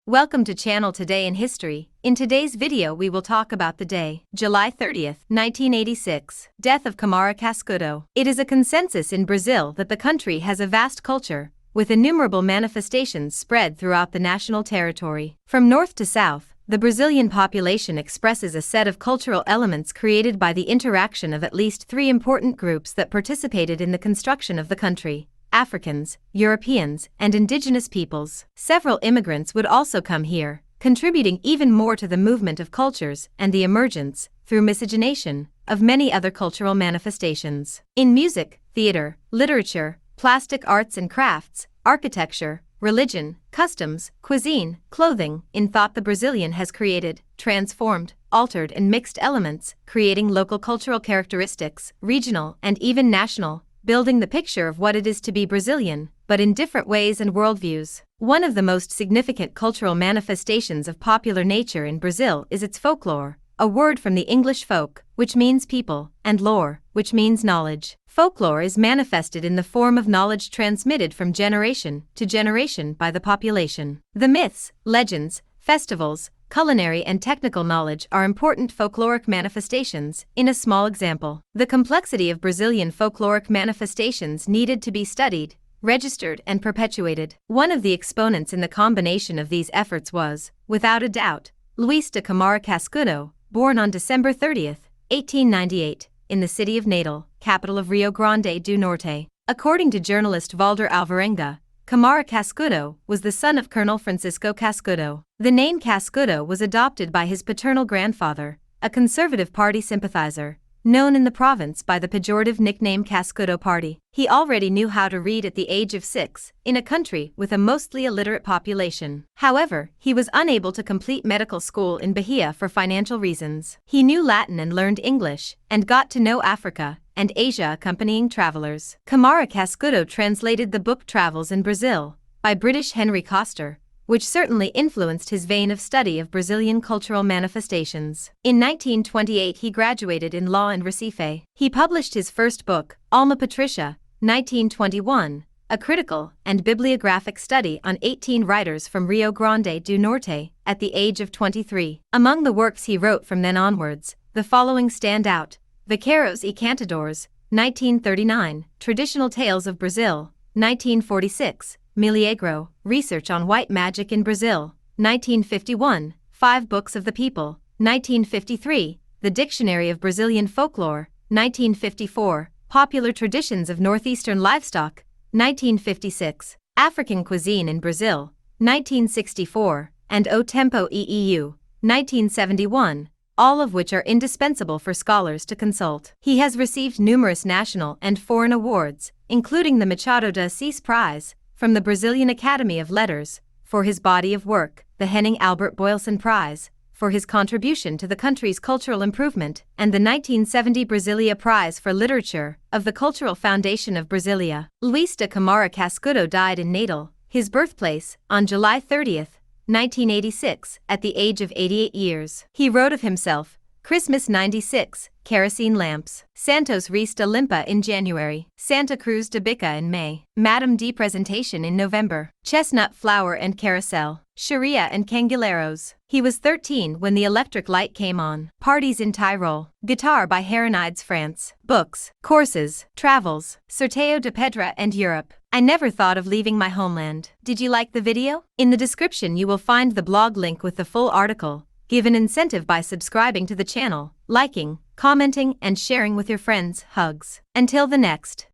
Welcome to Channel Today in History. In today's video we will talk about the day, July 30th, 1986, death of Câmara Cascudo. It is a consensus in Brazil that the country has a vast culture, with innumerable manifestations spread throughout the national territory. From north to south, the Brazilian population expresses a set of cultural elements created by the interaction of at least three important groups that participated in the construction of the country: Africans, Europeans, and indigenous peoples. Several immigrants would also come here, contributing even more to the movement of cultures and the emergence, through miscegenation, of many other cultural manifestations. In music, theater, literature, plastic arts and crafts, architecture, religion, customs, cuisine, clothing, in thought the Brazilian has created, transformed, altered and mixed elements, creating local cultural characteristics, regional and even national, building the picture of what it is to be Brazilian, but in different ways and worldviews. One of the most significant cultural manifestations of popular nature in Brazil is its folklore, a word from the English folk, which means people, and lore, which means knowledge. Folklore is manifested in the form of knowledge transmitted from generation to generation by the population. The myths, legends, festivals, culinary and technical knowledge are important folkloric manifestations. In a small example, the complexity of Brazilian folkloric manifestations needed to be studied, registered and perpetuated. One of the exponents in the combination of these efforts was, without a doubt, Luís de Câmara Cascudo, born on December 30, 1898, in the city of Natal, capital of Rio Grande do Norte. According to journalist Valdir Alvarenga, Câmara Cascudo was the son of Colonel Francisco Cascudo. The name Cascudo was adopted by his paternal grandfather, a Conservative Party sympathizer, known in the province by the pejorative nickname Cascudo Party. He already knew how to read at the age of 6, in a country with a mostly illiterate population. However, he was unable to complete medical school in Bahia for financial reasons. He knew Latin and learned English, and got to know Africa and Asia accompanying travelers. Câmara Cascudo translated the book Travels in Brazil, by British Henry Coster, which certainly influenced his vein of study of Brazilian cultural manifestations. In 1928 he graduated in law in Recife. He published his first book, Alma Patricia, 1921, a critical and bibliographic study on 18 writers from Rio Grande do Norte, at the age of 23. Among the works he wrote from then onwards, the following stand out: Vaqueiros e Cantadores, 1939, Traditional Tales of Brazil, 1946, Milagro, Research on White Magic in Brazil, 1951, Five Books of the People, 1953, The Dictionary of Brazilian Folklore, 1954, Popular Traditions of Northeastern Livestock, 1956, African Cuisine in Brazil, 1964, and O Tempo e Eu, 1971, all of which are indispensable for scholars to consult. He has received numerous national and foreign awards, including the Machado de Assis Prize, from the Brazilian Academy of Letters, for his body of work, the Henning Albert Boylston Prize, for his contribution to the country's cultural improvement, and the 1970 Brasilia Prize for Literature, of the Cultural Foundation of Brasilia. Luís de Câmara Cascudo died in Natal, his birthplace, on July 30, 1986, at the age of 88 years. He wrote of himself, Christmas 96, kerosene lamps, Santos Reis de Limpa in January, Santa Cruz de Bica in May, Madame de Presentation in November, Chestnut Flower and Carousel, Sharia and Cangueiros. He was 13 when the electric light came on. Parties in Tyrol, Guitar by Heronides France, Books, Courses, Travels, Sorteio de Pedra and Europe. I never thought of leaving my homeland. Did you like the video? In the description you will find the blog link with the full article. Give an incentive by subscribing to the channel, liking, commenting and sharing with your friends. Hugs. Until the next.